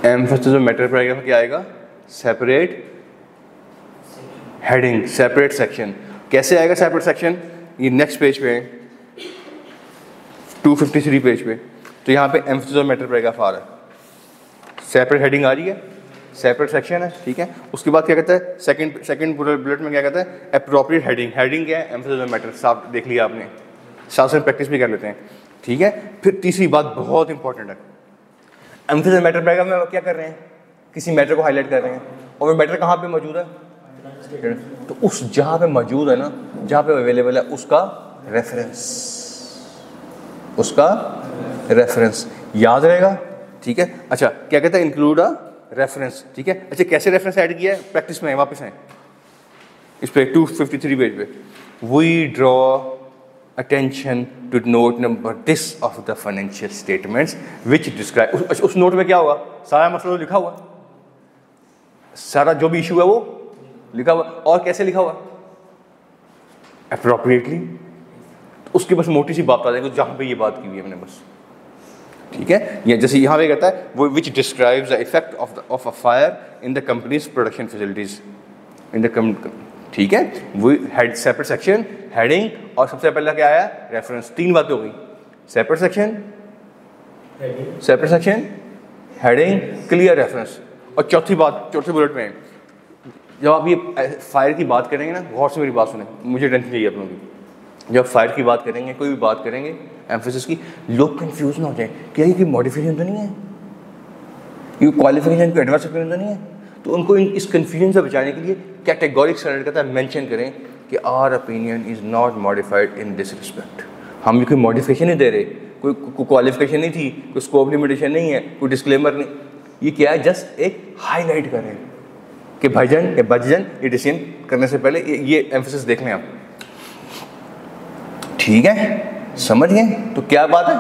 Emphasis of matter paragraph क्या आएगा? Separate heading, separate section. कैसे आएगा सेपरेट सेक्शन? ये नेक्स्ट पेज पे 253 पेज पे, तो यहाँ पे एम्फेसिस ऑफ मैटर पैराग्राफ आ रहा है, सेपरेट हेडिंग आ रही है, सेपरेट सेक्शन है, ठीक है। उसके बाद क्या कहता है, सेकंड बुलेट में क्या कहता है? Appropriate heading. हेडिंग क्या है? एम्फेसिस ऑफ मैटर, साफ देख लिया आपने, साथ साथ प्रैक्टिस भी कर लेते हैं, ठीक है। फिर तीसरी बात बहुत इंपॉर्टेंट है, एम्फेसिस ऑफ मैटर पैराग्राफ में क्या कर रहे हैं? किसी मैटर को हाईलाइट कर रहे हैं, और वो मैटर कहाँ पे मौजूद है? तो उस जहाँ पे मौजूद है ना, जहाँ पे अवेलेबल है, उसका रेफरेंस याद रहेगा, ठीक है। अच्छा, क्या कहता है? इंक्लूड अ रेफरेंस, ठीक है। अच्छा, कैसे रेफरेंस ऐड किया है? प्रैक्टिस में वापस आए इस पे 253 पेज पे। We draw attention to note number this of the financial statements which describe. उस नोट में क्या होगा? सारा मसला तो लिखा हुआ, सारा जो भी इशू है वो लिखा हुआ, और कैसे लिखा हुआ? अप्रोप्रिएटली। तो उसकी बस मोटी सी बात आ जाएगी जहाँ पे ये बात की हुई है मैंने, बस, ठीक है। ये जैसे यहाँ पे कहता है वो which describes the effect of a fire in the companies production facilities in the, ठीक है। वो हेड, सेपरेट सेक्शन, हेडिंग, और सबसे पहले क्या आया? रेफरेंस। तीन बातें हो गई, separate section, heading, clear reference. और चौथी बात, चौथे बुलेट में, जब आप ये फायर की बात करेंगे ना, गौर से मेरी बात सुने, मुझे टेंशन चाहिए आप लोगों की। जब फायर की बात करेंगे, कोई भी बात करेंगे एम्फेसिस की, लोग कंफ्यूज ना हो जाए, क्या ये मॉडिफिकेशन तो नहीं है, ये क्वालिफिकेशन को एडवांस ओपिनियन तो नहीं है। तो उनको इस कंफ्यूजन से बचाने के लिए कैटेगोरिक स्टैंडर्ड कहता है, मेंशन करें कि our opinion is not modified in this respect. हम कोई मॉडिफिकेशन नहीं दे रहे, कोई क्वालिफिकेशन नहीं थी, कोई स्कोप लिमिटेशन नहीं है, कोई डिस्क्लेमर नहीं, ये क्या है? जस्ट एक हाईलाइट कर रहे हैं कि भाईजान या बजन ये डिसीजन करने से पहले ये एम्फेसिस देख लें आप, ठीक है, समझ गए? तो क्या बात है?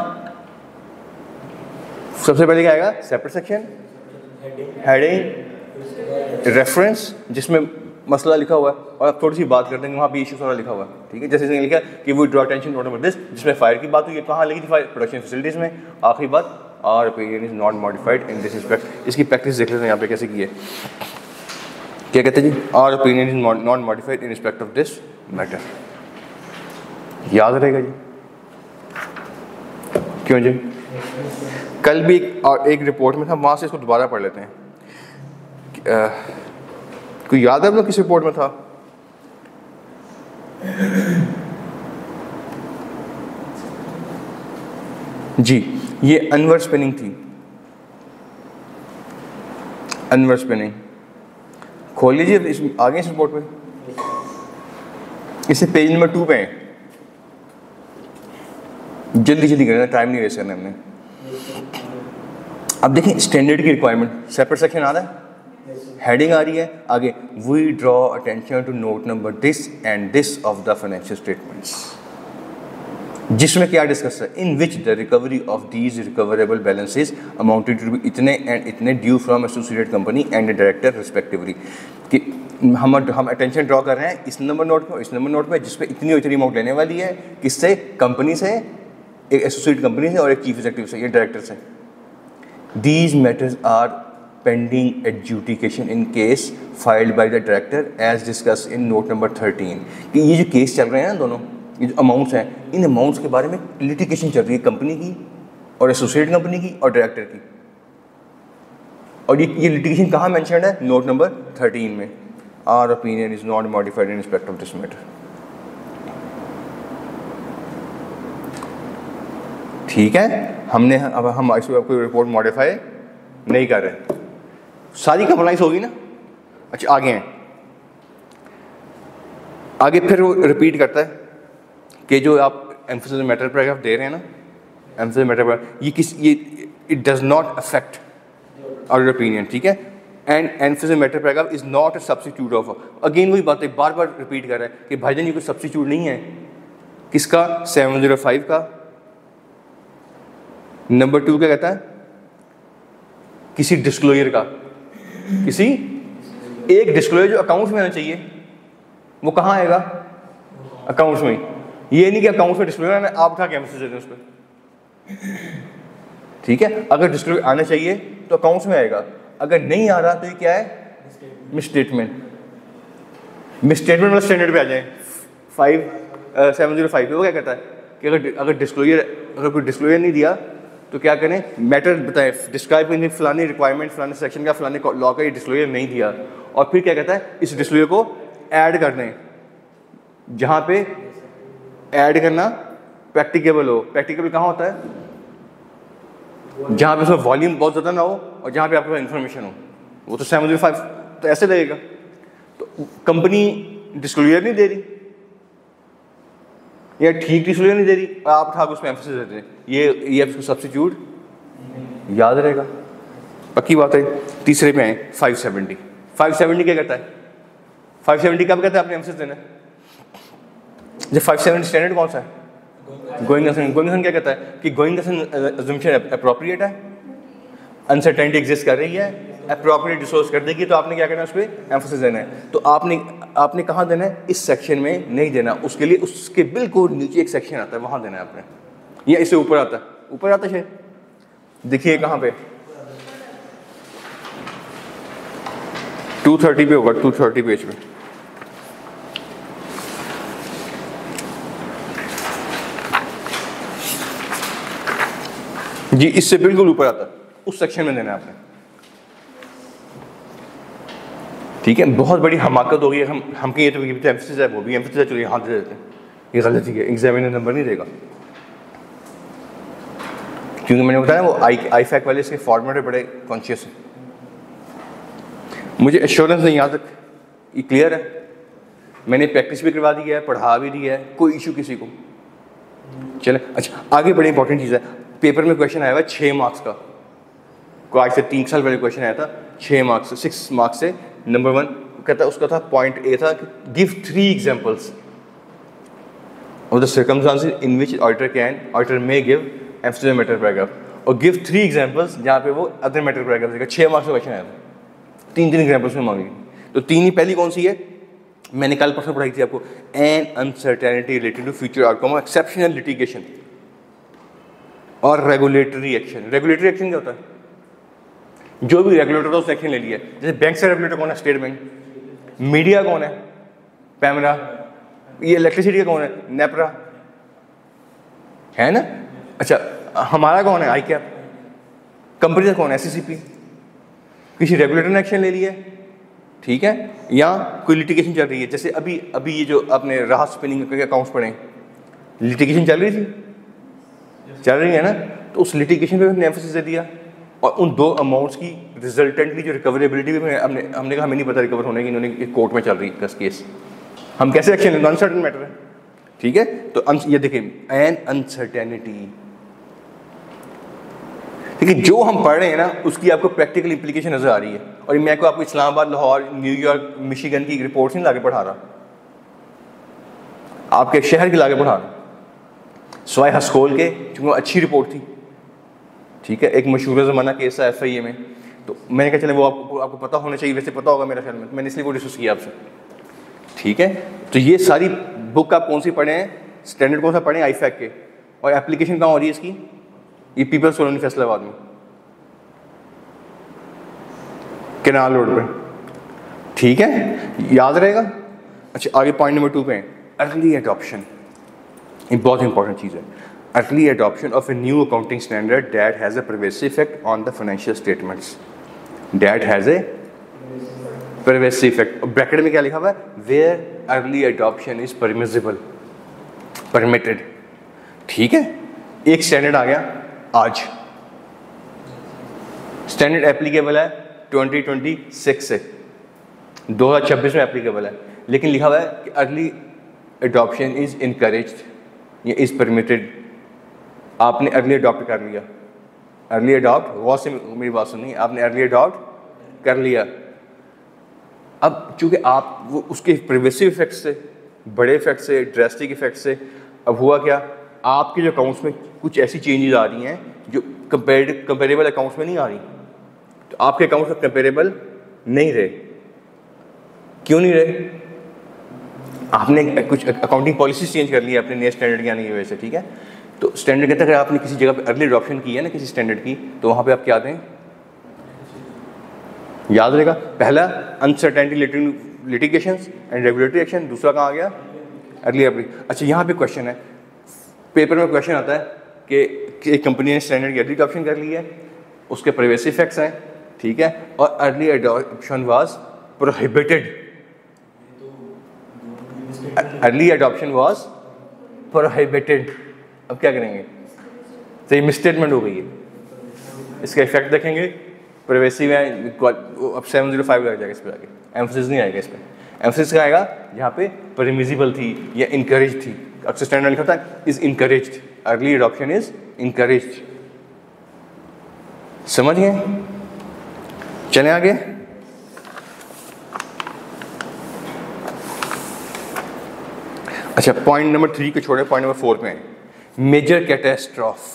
सबसे पहले क्या आएगा? सेपरेट सेक्शन, हेडिंग, रेफरेंस जिसमें मसला लिखा हुआ है, और आप थोड़ी सी बात करते हैं वहाँ भी इशू सारा लिखा हुआ है, ठीक है। जैसे इसने लिखा कि वो draw attention note number this, जिसमें फायर की बात हुई है, कहाँ लगी थी? फायर प्रोडक्शन फैसिलिटीज़ में। आखिरी बात, our opinion is not modified in this respect. इसकी प्रैक्टिस देख लेते हैं यहाँ पे कैसे की है। क्या कहते हैं जी? Our opinion is not modified in respect of this matter. याद रहेगा जी, क्यों जी? कल भी एक रिपोर्ट में था, वहाँ से इसको दोबारा पढ़ लेते हैं। कोई याद है आप लोग किस रिपोर्ट में था? जी, ये अनवर स्पिनिंग थी, अनवर स्पिनिंग। खोल लीजिए, आगे इस रिपोर्ट में, इसे पेज नंबर 2 पे है। जल्दी जल्दी करना, टाइम नहीं वेस्ट करना हमने। अब देखें स्टैंडर्ड की रिक्वायरमेंट, सेपरेट सेक्शन आ रहा है, हेडिंग आ रही है, आगे we draw attention to note number this and this of the financial statements, जिसमें क्या डिस्कस है? In which the recovery of these recoverable balances amounted to be इतने एंड इतने due from associated company and director respectively. कि हम attention draw कर रहे हैं इस नंबर नोट में, इस नंबर नोट में, जिसपे इतनी और इतनी अमाउंट लेने वाली है, किससे? कंपनी से, एक एसोसिएट कंपनी से और एक चीफ एग्जीक्यूटिव से, ये डायरेक्टर से। These matters are pending adjudication in case filed by the director as discuss in note number 13। कि ये जो केस चल रहे हैं ना दोनों, ये जो अमाउंट्स हैं, इन अमाउंट्स के बारे में लिटिगेशन चल रही है कंपनी की और एसोसिएट कंपनी की और डायरेक्टर की। और ये लिटिगेशन कहाँ मेंशन्ड है? नोट नंबर 13 में। Our opinion is not modified in respect of this matter. ठीक है, हमने अब हम कोई रिपोर्ट मॉडिफाई नहीं कर रहे, सारी कंप्लाइंस होगी ना। अच्छा, आगे हैं, आगे फिर वो रिपीट करता है कि जो आप एम्फेसिस मैटर पैराग्राफ दे रहे हैं ना, एम्फेसिस मैटर पैराग्राफ, ये it does not affect our opinion, ठीक है। And emphasis matter paragraph is not a substitute of, again वही बात है, बार बार रिपीट कर रहा है कि भाईजान ये कोई सब्स्टिट्यूट नहीं है। किसका? 705 का। नंबर 2 क्या कहता है? किसी डिस्क्लोजर का, किसी एक डिस्क्लोजर जो अकाउंट्स में आना चाहिए, वो कहाँ आएगा? अकाउंट्स में। ये नहीं कि अकाउंट्स में डिस्क्लोजर आना, आप उठा के एम्फेसिस देते हैं उस पर, ठीक है। अगर डिस्क्लोजर आना चाहिए तो अकाउंट्स में आएगा, अगर नहीं आ रहा तो ये क्या है, मिसस्टेटमेंट। मिसस्टेटमेंट वाला स्टैंडर्ड पे आ जाए 5705 पे, वो क्या कहता है कि अगर कोई डिस्क्लोजर नहीं दिया तो क्या करें, मैटर बताएं, डिस्क्राइब करें फलानी रिक्वायरमेंट फलाने सेक्शन का फलाने लॉ का ये डिस्क्लोजर नहीं दिया, और फिर क्या कहता है इस डिस्क्लोजर को ऐड कर दें, जहाँ पे ऐड करना प्रैक्टिकेबल हो। प्रैक्टिकेबल कहाँ होता है, जहाँ पे उसमें वॉल्यूम बहुत ज़्यादा ना हो और जहाँ पे आपके पास इन्फॉर्मेशन हो। वो तो 705 तो ऐसे लगेगा। तो कंपनी डिस्क्लोजर नहीं दे रही या ठीक डिस्क्लोजर नहीं दे रही, आप उठा के उसमें एम्फेसिस देते हैं, ये आपको सब्स्टिट्यूट याद रहेगा। पक्की बात है। तीसरे पे आए 570। 570 क्या कहता है, 570 कब कहता है आपने एम्फेसिस देना है, जब 570 स्टैंडर्ड कौन सा है, गोइंग कंसर्न क्या कहता है कि गोइंग कंसर्न अजम्पशन अप्रोप्रिएट है, अनसर्टेनिटी एग्जिस्ट कर रही है, अप्रोप्रिएट डिस्क्लोज कर देगी, तो आपने क्या करना है उस पर एम्फेसिस देना है। तो आपने कहाँ देना है, इस सेक्शन में नहीं देना, उसके लिए उसके बिल्कुल नीचे एक सेक्शन आता है वहाँ देना है आपने, या इससे ऊपर आता है, ऊपर आता है, देखिए कहाँ पे 230 पे होगा, 230 पेज पे। जी इससे बिल्कुल ऊपर आता है, उस सेक्शन में देना है आपने। ठीक है, बहुत बड़ी हमाकत होगी हम ये तो एम्फेसिस है, वो भी एम्फेसिस है, चलिए यहाँ दे देते हैं, ये गलती है, एग्जामिनर नंबर नहीं देगा, क्योंकि मैंने बताया वो आईफैक वाले इसके फॉर्मेट में बड़े कॉन्शियस हैं। मुझे एश्योरेंस नहीं, यहाँ तक ये क्लियर है, मैंने प्रैक्टिस भी करवा दी है, पढ़ा भी दिया है, कोई इशू किसी को। चले अच्छा, आगे बड़ी इंपॉर्टेंट चीज़ है, पेपर में क्वेश्चन आया हुआ 6 मार्क्स का, आज से 3 साल पहले क्वेश्चन आया था 6 मार्क्स 6 मार्क्स से। नंबर 1 कहता उसका था, पॉइंट ए था, give 3 examples of the circumstances in which auditor may give emphasis matter paragraph, और गिव 3 एग्जांपल्स जहाँ पे वो अदर मैटर पैराग्राफ देगा। 6 मार्क्स का क्वेश्चन आया था, 3 एग्जांपल्स में मांगी, तो 3 ही। पहली कौन सी है, मैंने कल परसों पढ़ाई थी आपको, an uncertainty related to future outcome of exceptional litigation और रेगुलेटरी एक्शन। रेगुलेटरी एक्शन क्या होता है, जो भी रेगुलेटर का उसने एक्शन ले लिया, जैसे बैंक से रेगुलेटर कौन है, स्टेट बैंक, मीडिया कौन है, पैमरा, ये इलेक्ट्रिसिटी का कौन है, नेपरा, है ना। अच्छा, हमारा कौन है, आई कैप, कंपनी का कौन है, SCCP। किसी रेगुलेटर ने एक्शन ले लिया, ठीक है, या कोई लिटिगेशन चल रही है, जैसे अभी ये जो आपने राहत स्पिनिंग के अकाउंट्स पढ़े, लिटिगेशन चल रही थी, चल रही है ना, तो उस लिटिगेशन पे हमने एम्फेसिस दे दिया, और उन 2 अमाउंट्स की रिजल्टेंटली जो रिकवरेबिलिटी भी हमने कहा हमें नहीं पता रिकवर होने की, इन्होंने कोर्ट में चल रही है केस, हम कैसे एक्शन लेंगे, अनसर्टेन मैटर है, ठीक है। तो ये देखिए एन अनसर्टेनिटी, ठीक है, जो हम पढ़ रहे हैं ना उसकी आपको प्रैक्टिकल इंप्लीकेशन नजर आ रही है। और मैं आपको इस्लामाबाद, लाहौर, न्यूयॉर्क, मिशिगन की रिपोर्ट्स नहीं लाके पढ़ा रहा, आपके शहर की लाके पढ़ा रहा, सवाए हस्कोल के, क्योंकि अच्छी रिपोर्ट थी, ठीक है, एक मशहूर ज़माना केस है FIA में, तो मैंने कहा चले वो आपको पता होना चाहिए, वैसे पता होगा मेरा ख्याल में, मैंने इसलिए वो डिस्कस किया आपसे, ठीक है। तो ये सारी बुक आप कौन सी पढ़े हैं, स्टैंडर्ड कौन सा पढ़े हैं, आईफैक के, और एप्लीकेशन कहाँ हो रही है इसकी, ये पीपल्स कॉलोनी फैसलाबाद में, केनाल रोड पे, ठीक है, याद रहेगा। अच्छा, आगे पॉइंट नंबर 2 पे अर्ली एडॉप्शन, ये बहुत इंपॉर्टेंट चीज़ है। Early adoption of a new accounting standard that has a pervasive effect on the financial statements. That has a pervasive effect. Bracket में क्या लिखा हुआ है, where early adoption is permissible, permitted, ठीक है। एक स्टैंडर्ड आ गया आज, स्टैंडर्ड एप्लीकेबल है 2026 से, 2026 में एप्लीकेबल है, लेकिन लिखा हुआ है कि अर्ली एडॉप्शन इज इनकरेज्ड या इज परमिटेड। आपने अर्ली अडॉप्ट कर लिया, अर्ली अडॉप्ट, गौर से मेरी बात सुनिए, आपने अर्ली अडॉप्ट कर लिया। अब चूंकि आप वो उसके प्रिवेसिव इफेक्ट से, बड़े इफेक्ट से, ड्रास्टिक इफेक्ट से, अब हुआ क्या, आपके जो अकाउंट्स में कुछ ऐसी चेंजेस आ रही हैं जो कंपेरेबल अकाउंट्स में नहीं आ रही, तो आपके अकाउंट्स में कंपेरेबल नहीं रहे। क्यों नहीं रहे, आपने कुछ अकाउंटिंग पॉलिसी चेंज कर ली है अपने नए स्टैंडर्ड के आने की वजह से, ठीक है। तो स्टैंडर्ड कहता है अगर आपने किसी जगह पे अर्ली अडॉप्शन की है ना किसी स्टैंडर्ड की, तो वहाँ पे आप क्या दें, याद रहेगा, पहला uncertainty litigations and regulatory action, दूसरा कहाँ आ गया अर्ली एप्लीकेशन। अच्छा यहाँ पे क्वेश्चन है, पेपर में क्वेश्चन आता है कि एक कंपनी ने स्टैंडर्ड की अर्ली अडॉप्शन कर ली है, उसके प्राइवेसी इफेक्ट्स हैं, ठीक है, और early adoption was prohibited, early adoption was prohibited. अब क्या करेंगे, तो ये मिसस्टेटमेंट हो गई है, इसका इफेक्ट देखेंगे प्राइवेसी में, अब 705 लग जाएगा इस पर, आगे एम्फोसिस नहीं आएगा इस पर, एम्फोसिस का आएगा जहाँ पे परमिजिबल थी या इनकरेज थी, अक्सर स्टैंडर्ड लिखा था is encouraged, early adoption is encouraged. समझ गए, चलें आगे। अच्छा पॉइंट नंबर 3 को छोड़े, पॉइंट नंबर 4 पे हैं, major catastrophe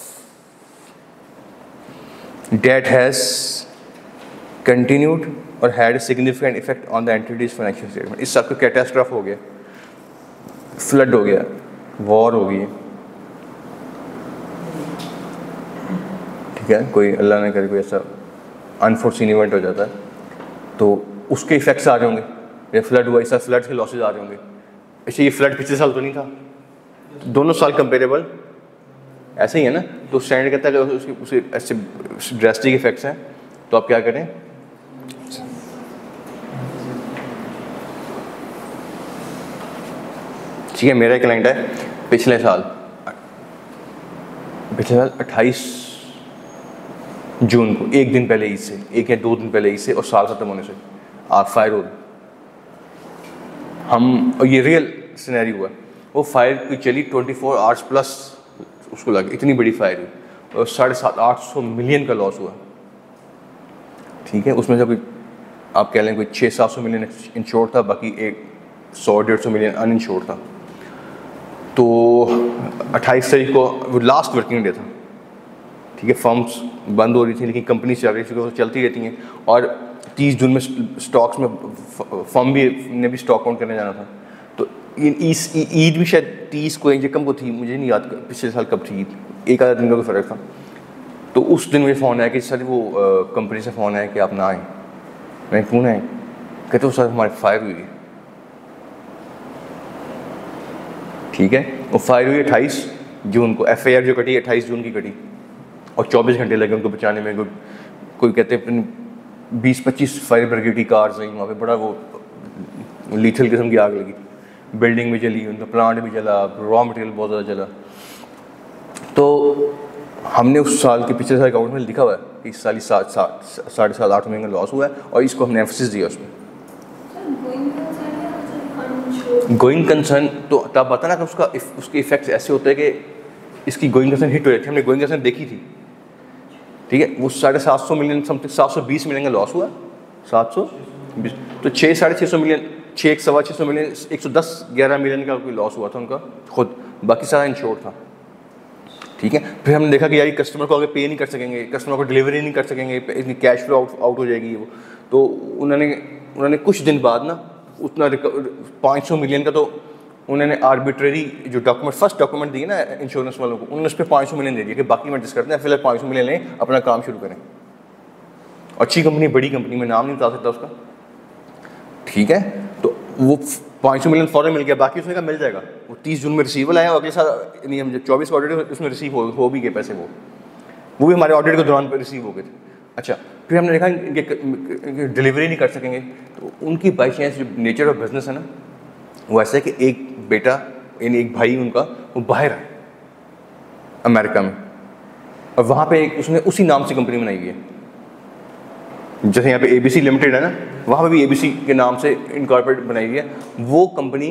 that has continued or had a significant effect on the entity's financial statement। इस सबको कैटास्ट्रॉफ हो गया, फ्लड हो गया, वॉर हो गई, ठीक है, कोई अल्लाह ने करे कोई ऐसा अनफोर्सीन इवेंट हो जाता है तो उसके इफेक्ट्स आ रहे होंगे, ये फ्लड हुआ, ऐसा फ्लड के लॉसेज आ रहे होंगे। ऐसे ये फ्लड पिछले साल तो नहीं था, दोनों साल कंपेरेबल ऐसे ही है ना, तो स्टैंडर्ड कहता है कि उसके ऐसे ड्रास्टिक इफेक्ट्स हैं, तो आप क्या करें, ठीक है, मेरा एक क्लाइंट है पिछले साल 28 जून को, एक दिन पहले ईद से, एक या 2 दिन पहले ईद से और साल खत्म होने से आप फायर हो, हम, और ये रियल सिनेरियो हुआ, वो फायर की चली 24 आवर्स प्लस, उसको लगा इतनी बड़ी फायर हुई और 750-800 मिलियन का लॉस हुआ, ठीक है, उसमें से कोई आप कह लें कोई 600-700 मिलियन इंश्योर था, बाकी 100-150 मिलियन अनइंश्योर था। तो 28 तारीख को वो लास्ट वर्किंग डे था, ठीक है, फर्म्स बंद हो रही थी लेकिन कंपनी चल रही थी, वो चलती रहती हैं, और 30 जून में स्टॉक्स में फर्म भी ने भी स्टॉक आउट करने जाना था, तो ईद भी शायद 30 को एक कम को थी, मुझे नहीं याद पिछले साल कब थी ईद, एक आधा दिन का कोई फ़र्क था। तो उस दिन मुझे फ़ोन आया कि सर वो कंपनी से फ़ोन आया कि आप ना आए, मैं क्यों ना आए, कहते हो सर हमारी फायर हुई है, ठीक है, वो फायर हुई 28 जून को, FIR जो कटी 28 जून की कटी, और 24 घंटे लगे उनको बचाने में, कोई कहते हैं 20-25 फायर ब्रिगेड की कार्स आई वहाँ पे, बड़ा वो लीथल किस्म की आग लगी, बिल्डिंग भी जली, उनका प्लांट भी जला, रॉ मटेरियल बहुत ज़्यादा जला। तो हमने उस साल के पिछले साल अकाउंट में लिखा हुआ है कि इस साल 7.5-8 मिलियन का लॉस हुआ है, और इसको हमने एम्फसिस दिया उसमें। गोइंग कंसर्न तो तब पता ना कि उसके इफेक्ट्स ऐसे होते हैं कि इसकी गोइंग कंसर्न हिट हो जाती है, हमने गोइंग कंसर्न देखी थी, ठीक है, वो 750 मिलियन समथिंग 720 मिलियन का लॉस हुआ, 720, तो 600-650 मिलियन, 600-650 मिलियन, 110-11 मिलियन का कोई लॉस हुआ था उनका खुद, बाकी सारा इंश्योर था, ठीक है। फिर हमने देखा कि यार कस्टमर को आगे पे नहीं कर सकेंगे, कस्टमर को डिलीवरी नहीं कर सकेंगे, इतनी कैश फ्लो आउट हो जाएगी वो, तो उन्होंने कुछ दिन बाद ना उतना 500 मिलियन का, तो उन्होंने आर्बिट्रेरी जो डॉक्यूमेंट, फर्स्ट डॉक्यूमेंट दिए ना इंश्योरेंस वालों को, उन्होंने उस पर 500 मिलियन दे दिया कि बाकी मैं डिस्कस करते हैं, फिलहाल 500 मिलियन लें, अपना काम शुरू करें। अच्छी कंपनी, बड़ी कंपनी, में नाम नहीं बता सकता उसका, ठीक है, तो वो 500 मिलियन फ़ौरन मिल गया, बाकी उसने कहा मिल जाएगा, वो 30 जून में रिसीवल आया, अगले साल नहीं, हम 24 ऑडिट उसमें रिसीव हो भी गए पैसे, वो भी हमारे ऑडिट के दौरान पर रिसीव हो गए थे। अच्छा, फिर हमने देखा इनके डिलीवरी नहीं कर सकेंगे, तो उनकी बाई चांस जो नेचर ऑफ बिजनेस है ना, वो ऐसा है कि एक बेटा यानी एक भाई उनका वो बाहर है अमेरिका में, और वहाँ पे उसने उसी नाम से कंपनी बनाई हुई है, जैसे यहाँ पे ABC लिमिटेड है ना, वहाँ पे भी ABC के नाम से इनकॉर्पोरेट बनाई हुई है। वो कंपनी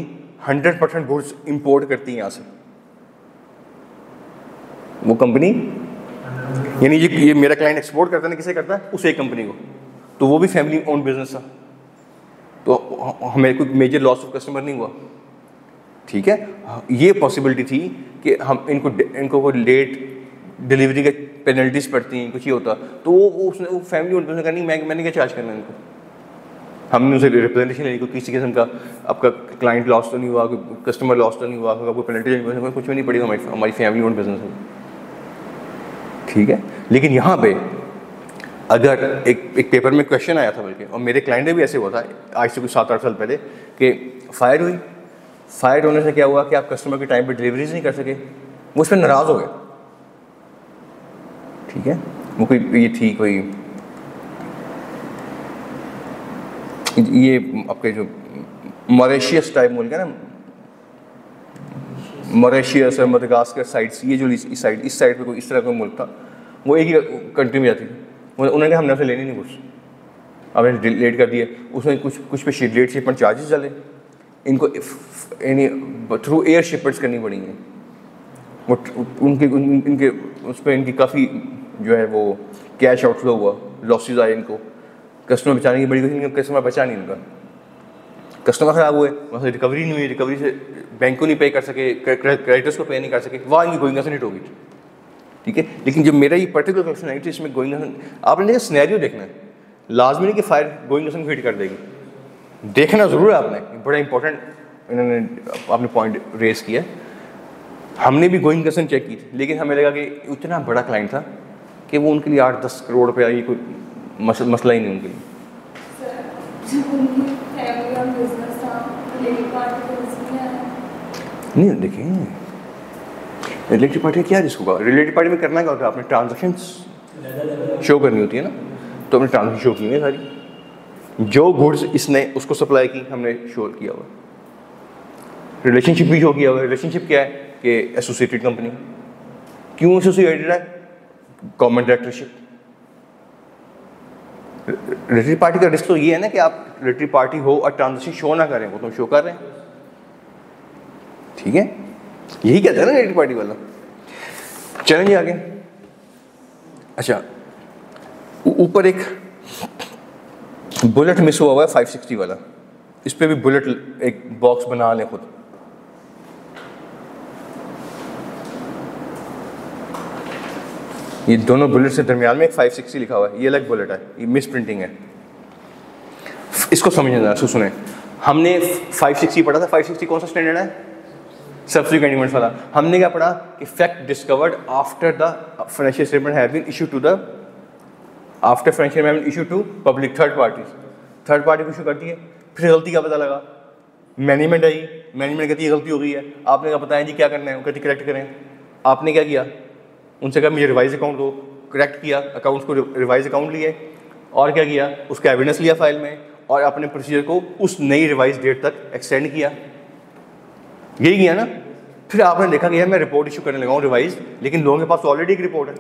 100% गुड्स इंपोर्ट करती है यहाँ से, वो कंपनी, यानी ये मेरा क्लाइंट एक्सपोर्ट करता है ना, किसे करता है, उस एक कंपनी को, तो वो भी फैमिली ओन बिजनेस था, तो हमें कोई मेजर लॉस ऑफ कस्टमर नहीं हुआ, ठीक है। ये पॉसिबिलिटी थी कि हम इनको लेट डिलीवरी के पेनल्टीज पड़ती हैं, कुछ ही होता, तो वो फैमिली ओन बिजनेस करनी, मैंने क्या चार्ज करना इनको, हमने उसे रिप्रेजेंटेशन लेनी, कोई किसी किस्म का आपका क्लाइंट लॉस तो नहीं हुआ, कोई कस्टमर लॉस तो नहीं हुआ, कोई पेनल्टी कुछ भी नहीं पड़ी, हमारी फैमिली ओन बिजनेस है, ठीक है। लेकिन यहाँ पे अगर एक पेपर में क्वेश्चन आया था बल्कि, और मेरे क्लाइंट ने भी ऐसे हुआ था आज से कुछ 7-8 साल पहले, कि फायर हुई, फायर होने से क्या हुआ कि आप कस्टमर के टाइम पे डिलीवरीज नहीं कर सके, वो उस पर नाराज़ हो गए। ठीक है, वो कोई ये थी कोई ये आपके जो मॉरिशियस टाइप मुल्क है ना, मॉरिशियस और मदागास्कर साइड्स, ये जो इस साइड पे कोई इस तरह का मुल्क था, वो एक ही कंट्री में जाती थी। उन्होंने कहा हमने आपसे लेनी नहीं कुछ, आपने लेट कर दिए, उसमें कुछ पे लेट शिपमेंट चार्जेस डाले, इनको थ्रू एयर शिपमेंट्स करनी पड़ी हैं। वो इनके उस पर इनकी काफ़ी जो है वो कैश आउटफ्लो हुआ, लॉसेस आए इनको, कस्टमर बचाने की बड़ी कोशिश, कस्टमर बचा नहीं इनका, कस्टमर ख़राब हुए, वहाँ से रिकवरी नहीं हुई, रिकवरी से बैंक को नहीं पे कर सके, क्रेडिटर्स को पे नहीं कर सके, वहाँ इनकी गोइंग कंसर्न हिट होगी। ठीक है, लेकिन जो मेरा ये पर्टिकुलर क्वेश्चन है इसमें गोइंग कंसर्न, आपने देखा सिनेरियो देखना है, लाजमी नहीं कि फायर गोइंग कंसर्न को हिट कर देगी, देखना ज़रूर है आपने, बड़ा इंपॉर्टेंट इन्होंने आपने पॉइंट रेस किया। हमने भी गोइंग कंसर्न चेक की थी, लेकिन हमें लगा कि इतना बड़ा क्लाइंट था कि वो उनके लिए 8-10 करोड़ रुपया ये कोई मसला ही नहीं उनके लिए। नहीं देखिए, रिलेटिव पार्टी क्या रिस्क होगा, रिलेटिव पार्टी में करना क्या होता है, आपने ट्रांजेक्शन्स शो करनी होती है ना, तो हमने ट्रांजेक्शन शो की है सारी, जो गुड्स इसने उसको सप्लाई की हमने शो किया हुआ, रिलेशनशिप भी शो किया हुआ है। रिलेशनशिप क्या है कि एसोसिएटेड कंपनी, क्यों एसोसिएटेड है, गवर्नमेंट डायरेक्टरशिप। रिलेटिव पार्टी का रिस्क तो ये है ना कि आप रिलेटिव पार्टी हो और ट्रांजेक्शन शो ना करें, वो तो शो कर रहे हैं। ठीक है, यही कहते हैं ना रिलेटिव पार्टी वाला। चलेंगे आगे। अच्छा, ऊपर एक बुलेट मिस हुआ है 560 वाला, इस पे भी बुलेट एक बॉक्स बना लें खुद। ये दोनों बुलेट से दरमियान में एक 560 लिखा हुआ है, ये अलग बुलेट है, ये मिस प्रिंटिंग है। इसको समझना, सुने, हमने 560 पढ़ा था, 560 कौन सा स्टैंडर्ड है, सब्सिडी एग्रीमेंट्स वाला। हमने क्या पढ़ा कि fact discovered after the financial statement have been issue to the after financial statement issue to public third party को इशू कर दिए। फिर गलती का पता लगा, मैनेजमेंट आई, मैनेजमेंट कहती है गलती हो गई है, आपने कहा पता है जी क्या करना है, वो कहती करेक्ट करें। आपने क्या किया, उनसे कहा मुझे रिवाइज अकाउंट दो, करेक्ट किया, अकाउंट्स को रिवाइज अकाउंट लिए, और क्या किया, उसका एविडेंस लिया फाइल में, और अपने प्रोसीजर को उस नई रिवाइज डेट तक एक्सटेंड किया। यही किया ना। फिर आपने देखा कि यार मैं रिपोर्ट इशू करने लगा हूँ रिवाइज, लेकिन लोगों के पास ऑलरेडी एक रिपोर्ट है,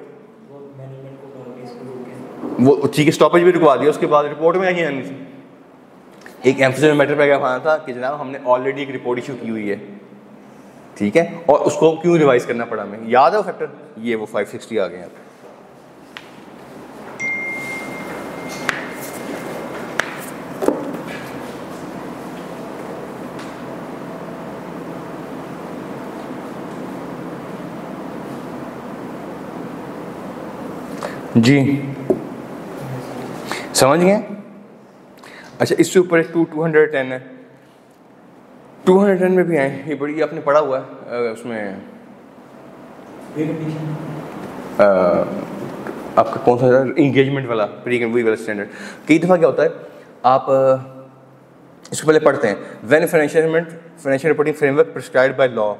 वो ठीक है स्टॉपेज भी रुकवा दिया, उसके बाद रिपोर्ट में आई आनी थी। एक एम्फेसिस मैटर पे क्या कहना था कि जनाब हमने ऑलरेडी एक रिपोर्ट इशू की हुई है, ठीक है, और उसको क्यों रिवाइज करना पड़ा हमें, याद है वो फैक्टर, ये वो 560 आ गए यहाँ पे। जी समझ गए। अच्छा, इससे ऊपर एक 210 है, 210 में भी आए, ये बड़ी आपने पढ़ा हुआ है, उसमें आपका कौन सा इंगेजमेंट वाला प्री वाला स्टैंडर्ड। कई दफ़ा क्या होता है, आप इसको पहले पढ़ते हैं, when financial reporting framework prescribed by law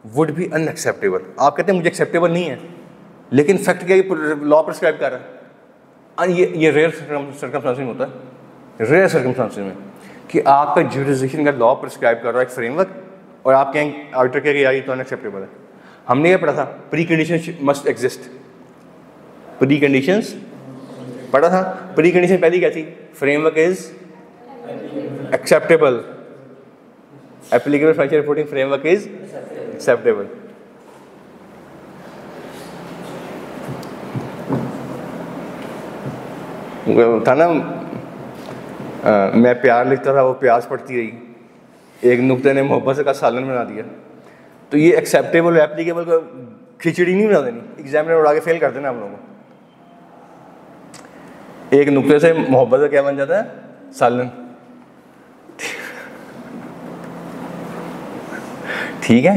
would be unacceptable. आप कहते हैं मुझे एक्सेप्टेबल नहीं है, लेकिन फैक्ट क्या है, लॉ प्रिस्क्राइब कर रहा है। ये रेयर सर्कमस्टांसेस में होता है, रेयर सर्कमस्टांसेस में कि आपका ज्यूरिसडिक्शन का लॉ प्रिस्क्राइब कर रहा है एक फ्रेमवर्क, और आप कहेंगे ऑडिटर कहेंगे यार ये तो अनएक्सेप्टेबल है। हमने ये पढ़ा था pre conditions must exist, pre conditions पढ़ा था। प्री कंडीशन पहली क्या थी, framework is acceptable, applicable financial reporting framework is acceptable. था ना, मैं प्यार लिखता था, वो प्याज पढ़ती रही, एक नुक्ते ने मोहब्बत का सालन बना दिया। तो ये एक्सेप्टेबल एप्लीकेबल को खिचड़ी नहीं बना देनी, एग्जामिनर उड़ा के फेल कर देना आप लोगों को। एक नुक्ते से मोहब्बत का क्या बन जाता है, सालन। ठीक है,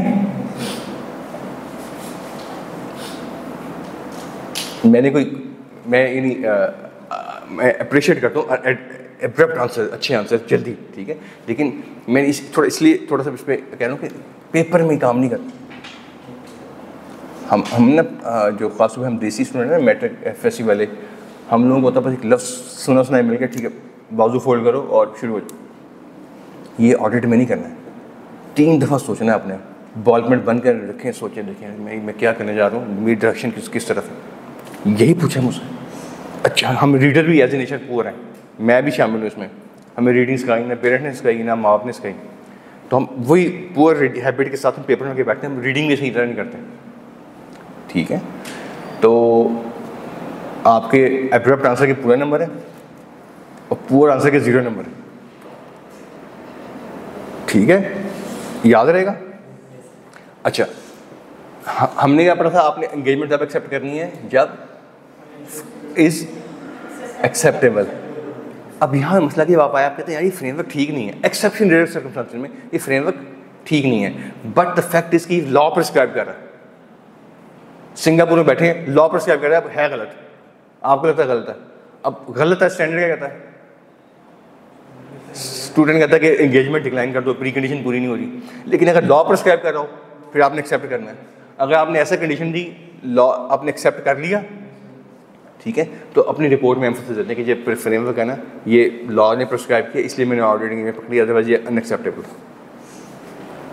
मैं मैं अप्रिशिएट करता हूँ एब्रप्ट आंसर, अच्छे आंसर जल्दी, ठीक है, लेकिन मैं इसलिए थोड़ा सा इस पर कह रहा हूँ कि पेपर में काम नहीं करता। हम ना जो खास तौर पर हम देसी स्टूडेंट हैं, मैट्रिक FSC वाले, हम लोगों को होता है बस एक लफ्ज़ सुना सुनाई मिल गया, ठीक है, बाजू फोल्ड करो और शुरू हो जाओ। ये ऑडिट में नहीं करना है, 3 दफ़ा सोचना है आपने, बॉल पेन बंद कर रखें, सोचें, देखें मैं क्या करने जा रहा हूँ, मेरी डायरेक्शन किस तरफ है, यही पूछा मुझसे। अच्छा, हम रीडर भी एज ए नेचर पुअर हैं, मैं भी शामिल हूँ इसमें, हमें रीडिंग सिखाई ना पेरेंट्स ने सिखाई ना माँ बाप ने सिखाई, तो हम वही पुअर हैबिट के साथ हम पेपर में के बैठते हैं, हम रीडिंग भी सही तरह नहीं करते, ठीक है। तो आपके एब्रप्ट आंसर के पूरा नंबर है और पुअर आंसर के 0 नंबर है, ठीक है, याद रहेगा। अच्छा, हमने क्या पढ़ा था, आपने एंगेजमेंट तब एक्सेप्ट करनी है जब इज एक्सेप्टेबल। अब यहाँ मसला की आप आया, आप कहते हैं यार ये फ्रेमवर्क ठीक नहीं है, एक्सेप्शन रेयर सर्कमस्टेंसेस में ये फ्रेमवर्क ठीक नहीं है, बट द फैक्ट इज कि लॉ प्रिस्क्राइब कर रहा है, सिंगापुर में बैठे हैं, लॉ प्रिस्क्राइब कर रहा है, अब है गलत, आपको लगता है गलत है, अब गलत है, स्टैंडर्ड क्या कहता है, स्टूडेंट कहता है कि एंगेजमेंट डिक्लाइन कर दो, प्री कंडीशन पूरी नहीं हो रही, लेकिन अगर लॉ प्रिस्क्राइब कर रहा हो फिर आपने एक्सेप्ट करना है। अगर आपने ऐसा कंडीशन दी, लॉ आपने एक्सेप्ट कर लिया, ठीक है, तो अपनी रिपोर्ट में एम्फेसिस देते हैं कि ये फ्रेमवर्क है ना, ये लॉ ने प्रिस्क्राइब किया इसलिए मैंने ऑडिटिंग में पकड़ी, अदरवाइज ये अनएक्सेप्टेबल।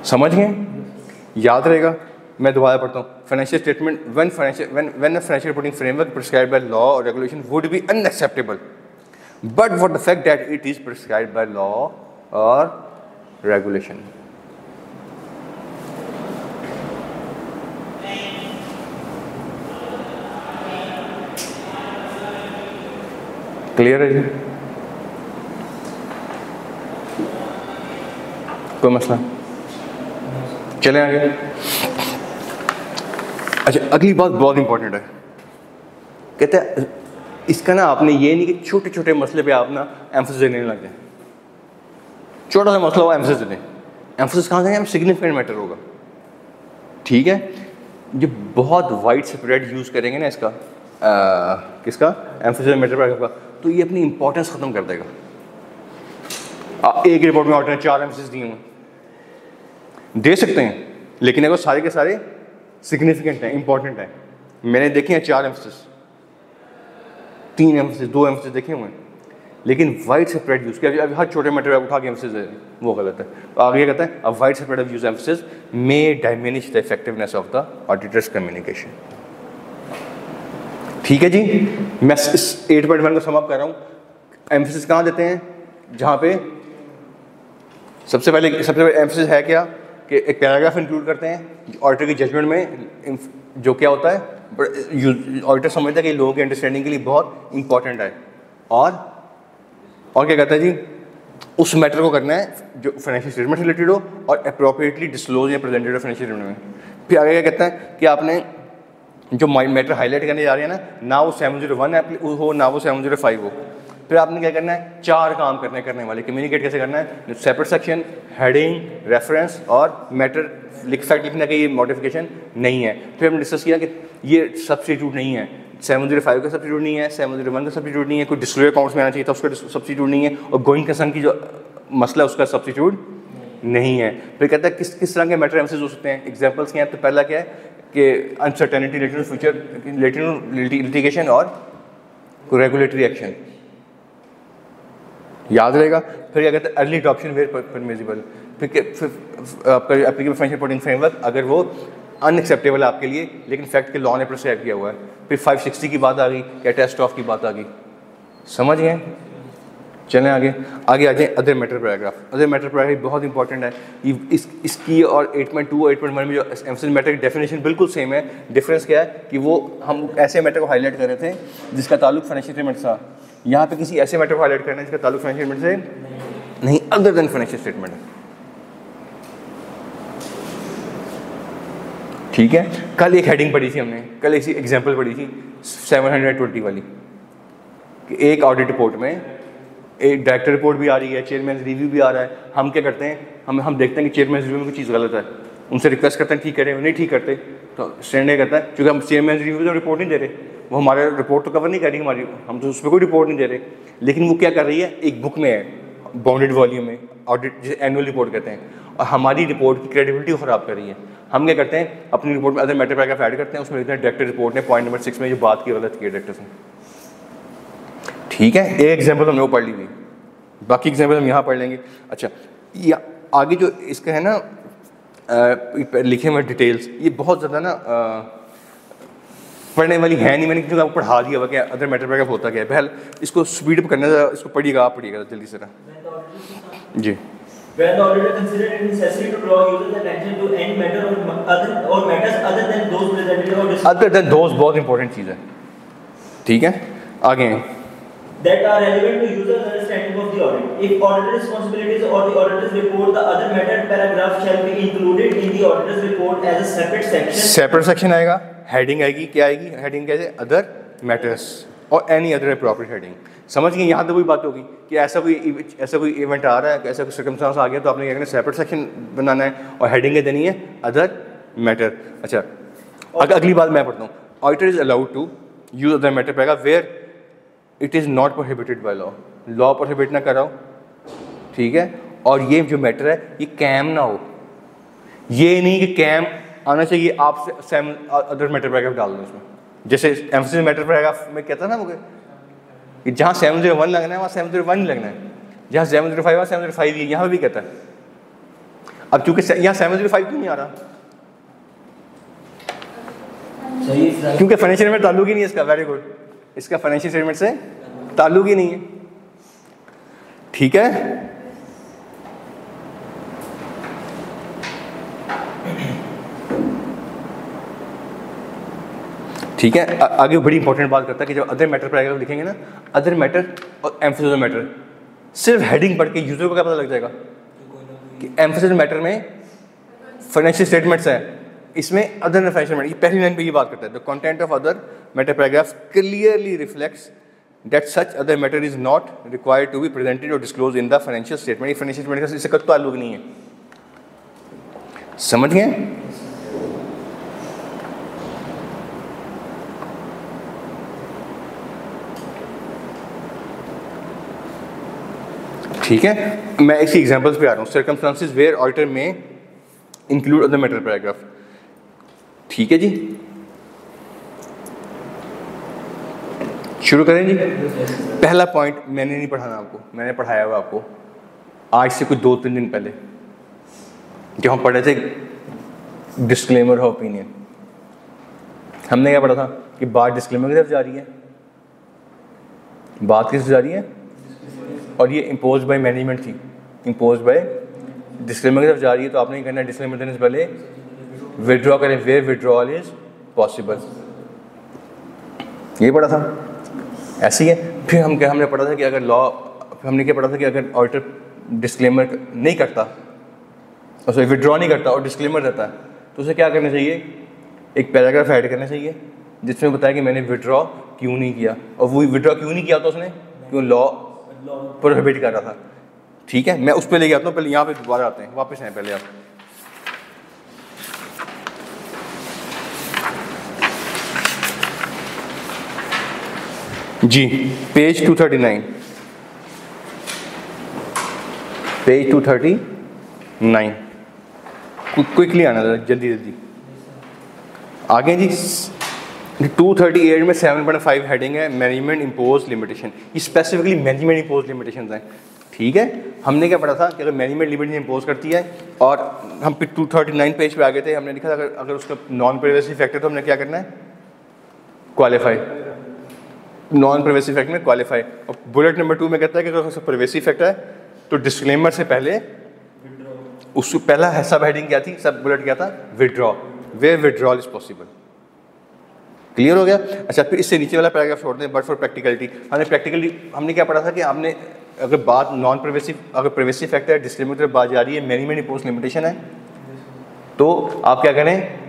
समझ गए, याद रहेगा। मैं दोबारा पढ़ता हूँ, financial statement when a financial reporting framework prescribed by law और regulation would be unacceptable but for the fact that it is prescribed by law और रेगुलेशन। क्लियर है जी, कोई मसला? चलें आगे। अच्छा, अगली बात बहुत इंपॉर्टेंट है, कहते हैं इसका ना आपने ये नहीं कि छोटे छोटे मसले पे आप ना एम्फेसिस देने लग जाए, छोटा सा मसला हो एम्फेसिस दें, एम्फेसिस कहाँ से, सिग्निफिकेंट मैटर होगा, ठीक है। जो बहुत वाइड स्प्रेड यूज़ करेंगे ना इसका किसका, एम्फेसिस मैटर का, तो ये अपनी इंपॉर्टेंस ख़त्म कर देगा। एक रिपोर्ट में ऑर्डर 4 एम्फेसिस दिए हुए दे सकते हैं, लेकिन अगर सारे के सारे सिग्निफिकेंट हैं, इंपॉर्टेंट हैं, मैंने देखे हैं 4 एम्फेसिस, 3 एम्फेसिस, 2 एम्फेसिस देखे हुए हैं, लेकिन वाइड स्प्रेड यूज़ किया, अभी हर छोटे मैटर पर उठा के एम्फेसिस है, वो गलत है। तो आगे कहता है, a wide spread of use emphasis may diminish the effectiveness of the auditor's communication. ठीक है जी, मैं इस 8.1 को समाप्त कर रहा हूँ। एम्फेसिस कहाँ देते हैं, जहाँ पे सबसे पहले एम्फेसिस है क्या कि एक पैराग्राफ इंक्लूड करते हैं ऑडिटर की जजमेंट में, जो क्या होता है ऑडिटर समझता है कि लोगों के अंडरस्टैंडिंग के लिए बहुत इंपॉर्टेंट है, और क्या कहता है जी, उस मैटर को करना है जो फाइनेंशियल स्टेटमेंट रिलेटेड हो और अप्रोप्रिएटली डिस्क्लोज या प्रेजेंटेड फाइनेंशियल स्टेटमेंट में। फिर आगे क्या कहता है कि आपने जो मैटर हाईलाइट करने जा रहे हैं ना वो 701 हो ना वो 705 हो। फिर आपने क्या करना है, 4 काम करने वाले। कम्युनिकेट कैसे करना है, सेपरेट सेक्शन, हेडिंग, रेफरेंस और मैटर फैक्ट लिखना कि ये मॉडिफिकेशन नहीं है। फिर हमने डिस्कस किया कि ये सब्स्टिट्यूट नहीं है, 705 का सब्स्टिट्यूट नहीं है, 701 का सब्स्टिट्यूट नहीं है, कोई डिस्क्लोजर अकाउंट्स में आना चाहिए था उसका सब्स्टिट्यूट नहीं है, और गोइंग कंसर्न की जो मसला है उसका सब्स्टिट्यूट नहीं है। फिर कहता है किस तरह के मैटर एम्फेसिस हो सकते हैं, एग्जांपल्स क्या हैं। तो पहला क्या है कि अनसर्टेनिटी रिलेटेड फ्यूचर लिटिगेशन और रेगुलेटरी एक्शन, याद रहेगा। फिर क्या कहते हैं, अर्ली अडॉप्शन वेयर परमिसिबल। फिर आपका एप्लीकेबल फाइनेंशियल रिपोर्टिंग फ्रेमवर्क अगर वो अनएक्सेप्टेबल है आपके लिए लेकिन फैक्ट के लॉ ने प्रिस्क्राइब किया हुआ है। फिर 560 की बात आ गई, कैटेस्ट ऑफ की बात आ गई, समझ गए। चलें आगे आ जाए। Other matter paragraph, other matter paragraph बहुत इंपॉर्टेंट है। इसकी और 8.2 और 8.1 में जो एम्फेसिस मैटर की डेफिनेशन बिल्कुल सेम है। डिफरेंस क्या है कि वो हम ऐसे मैटर को हाईलाइट कर रहे थे जिसका ताल्लुक फाइनेंशियल स्टेटमेंट था, यहाँ पे किसी ऐसे मैटर को हाईलाइट करना है जिसका ताल्लुक फाइनेंशियल स्टेटमेंट से नहीं, अदर देन फाइनेंशियल स्टेटमेंट है। ठीक है, कल एक हेडिंग पढ़ी थी हमने, कल एक एग्जाम्पल पढ़ी थी 720 वाली कि एक ऑडिट रिपोर्ट में एक डायरेक्टर रिपोर्ट भी आ रही है, चेयरमैन रिव्यू भी आ रहा है। हम क्या करते हैं, हम देखते हैं कि चेयरमैन रिव्यू में कोई चीज़ गलत है, उनसे रिक्वेस्ट करते हैं ठीक करें, नहीं ठीक करते तो स्टैंडर्ड कहता है क्योंकि हम चेयरमैन रिव्यू तो रिपोर्ट नहीं दे रहे, वो हमारे रिपोर्ट तो कवर नहीं कर रही हमारी, हम तो उस पर कोई रिपोर्ट नहीं दे रहे, लेकिन वो क्या कर रही है एक बुक में है, बाउंडेड वॉल्यूम में, ऑडिट जिसे एनुअल रिपोर्ट कहते हैं, और हमारी रिपोर्ट की क्रेडिबिलिटी को ख़राब कर रही है। हम क्या करते हैं अपनी रिपोर्ट में अदर मैटर पैराग्राफ ऐड करते हैं, उसमें लिखते हैं डायरेक्टर रिपोर्ट ने पॉइंट नंबर 6 में जो बात की गलत की डायरेक्टर से। ठीक है, एक एग्जाम्पल हमने वो पढ़ ली हुई, बाकी एग्जाम्पल हम यहाँ पढ़ लेंगे। अच्छा, या आगे जो इसका है ना लिखे हुए डिटेल्स, ये बहुत ज़्यादा ना पढ़ने वाली है नहीं, मैंने क्योंकि आपको पढ़ा दिया हुआ क्या अदर मैटर पैराग्राफ होता क्या है। पहले इसको स्पीड अप करना, इसको पढ़िएगा, आप पढ़िएगा जल्दी से जी। When the auditor considered it necessary to draw users' attention to any matter or matters other than those presented or discussed. Other than those बहुत इंपॉर्टेंट चीज़ है, ठीक है। आगे that are relevant to users' understanding of the audit. If auditor responsibilities or the auditor's report, the other matter paragraph shall be included in the auditor's report as a separate section. Separate section आएगा, heading आएगी, क्या आएगी heading कैसे, other matters और any other appropriate heading। समझ गए, यहाँ तो वही बात होगी कि ऐसा कोई इवेंट आ रहा है, ऐसा कोई सर्कमस्टांस आ गया तो आपने क्या करना है सेपरेट सेक्शन बनाना है और हेडिंग देनी है अदर मैटर। अच्छा, अगली बात मैं पढ़ता हूँ, auditor is allowed to use other matter paragraph where it is not prohibited by law, law prohibit ना कराओ, ठीक है। और ये जो मैटर है ये कैम ना हो, ये नहीं कि कैम आना चाहिए, आप अदर मैटर पैराग्राफ डाल दो उसमें, जैसे एम्फेसिस मैटर पैराग्राफ में कहता ना मुझे कि जहाँ 701 लगना है वहाँ 701 ही लगना है, जहाँ 705 वहाँ 705 ही, यहाँ भी कहता है। अब चूंकि यहाँ 705 क्यों नहीं आ रहा, क्योंकि फाइनेंशियल स्टेटमेंट ताल्लुक ही नहीं है इसका। वेरी गुड, इसका फाइनेंशियल स्टेटमेंट से ताल्लुक ही नहीं है, ठीक है। ठीक है, आगे बड़ी इंपॉर्टेंट बात करता है कि जब अदर मैटर पैराग्राफ लिखेंगे ना, अदर मैटर और एम्फेसिस ऑफ मैटर, सिर्फ हेडिंग पढ़ के यूजर को क्या पता लग जाएगा कि एम्फेसिस मैटर में फाइनेंशियल स्टेटमेंट्स है, इसमें अदर फाइनेंशियल मैटर, पहली लाइन पे ये बात करता है, the content of other matter paragraph clearly reflects that such other matter is not required to be presented और disclose in the financial statement. ये फाइनेंशियल स्टेटमेंट का इससे कोई ताल्लुक नहीं है, समझ गए। ठीक है, मैं इसी एग्जांपल्स पे आ रहा हूँ, सर्कमस्टांसेस वेयर ऑडिटर में इंक्लूड अदर मैटर पैराग्राफ। ठीक है जी, शुरू करें जी। पहला पॉइंट मैंने नहीं पढ़ाना आपको, मैंने पढ़ाया हुआ आपको आज से कुछ 2-3 दिन पहले, जब हम पढ़े थे डिस्क्लेमर ऑफ ओपिनियन। हमने क्या पढ़ा था कि बात डिस्क्लेमर की तरफ जा रही है, बात किस जा रही है, और ये इम्पोज बाय मैनेजमेंट थी, इम्पोज बाय डिस्क्लेमर की तरफ जा रही है। तो आपने करना है डिस्क्लेमर देने से पहले विड्रॉ करें वेयर विड्रॉल इज पॉसिबल, ये पढ़ा था, ऐसे ही है। फिर हमने पढ़ा था कि अगर लॉ, हमने क्या पढ़ा था कि अगर ऑडिटर डिस्क्लेमर नहीं करता, सॉरी विड्रॉ नहीं करता और डिस्क्लेमर रहता है, तो उसे क्या करना चाहिए, एक पैराग्राफ ऐड करना चाहिए जिसमें बताया कि मैंने विड्रॉ क्यों नहीं किया, और वो विड्रॉ क्यों नहीं किया था उसने, क्यों लॉ प्रोहिबिट कर रहा था। ठीक है, मैं उस पर ले गया था, पहले यहाँ पे दोबारा आते हैं, वापस आए पहले आप। जी, पेज 239, पेज 239, क्विकली आना जल्दी जल्दी आगे जी। 238 में 7.5 हेडिंग है मैनेजमेंट इम्पोज लिमिटेशन, ये स्पेसिफिकली मैनेजमेंट इम्पोज लिमिटेशन हैं। ठीक है, हमने क्या पढ़ा था कि अगर मैनेजमेंट लिमिटेशन इम्पोज करती है, और हम फिर 239 पेज पे आ गए थे, हमने लिखा था अगर उसका नॉन प्रिवेसी फैक्टर तो हमने क्या करना है, क्वालिफाई, नॉन प्रिवेसी फैक्टर में क्वालिफाई। और बुलेट नंबर 2 में कहता है कि अगर उसका प्रिवेसी फैक्टर है तो डिस्क्लेमर से पहले उसको पहला सब हेडिंग क्या थी, सब बुलेट क्या था, withdraw where withdrawal is possible. Clear हो गया। अच्छा, फिर इससे नीचे वाला पैराग्राफ छोड़ दें, बट फॉर प्रैक्टिकलिटी। हमने क्या पढ़ा था कि आपने अगर बात नॉन प्रिवेसिव, अगर प्रिवेसी फैक्टर है, डिस्क्लेमर की तरफ बात जा रही है, मैनेजमेंट इम्पोज लिमिटेशन है, तो आप क्या करें,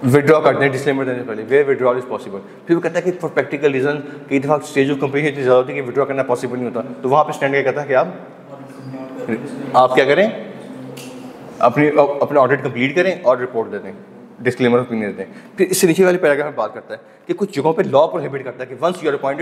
विड्रॉ कर दें डिस्क्लेमर देने से पहले, वेयर विड्रॉल इज पॉसिबल। फिर वो कहता है कि फॉर प्रैक्टिकल रीजन कई दफ़ा स्टेज ऑफ कंप्लीशन इतनी ज़्यादा होती है कि विड्रॉ करना पॉसिबल नहीं होता, तो वहाँ पर स्टैंड क्या कहता है कि आप क्या करें, अपना ऑडिट कंप्लीट करें और रिपोर्ट दे दें, डिस्क्लेमर ओपिनियन दें। फिर इससे नीचे वाले पैराग्राफ में बात करता है कि कुछ जगहों पे लॉ प्रोहिबिट करता है कि वंस यू आर अपॉइंटेड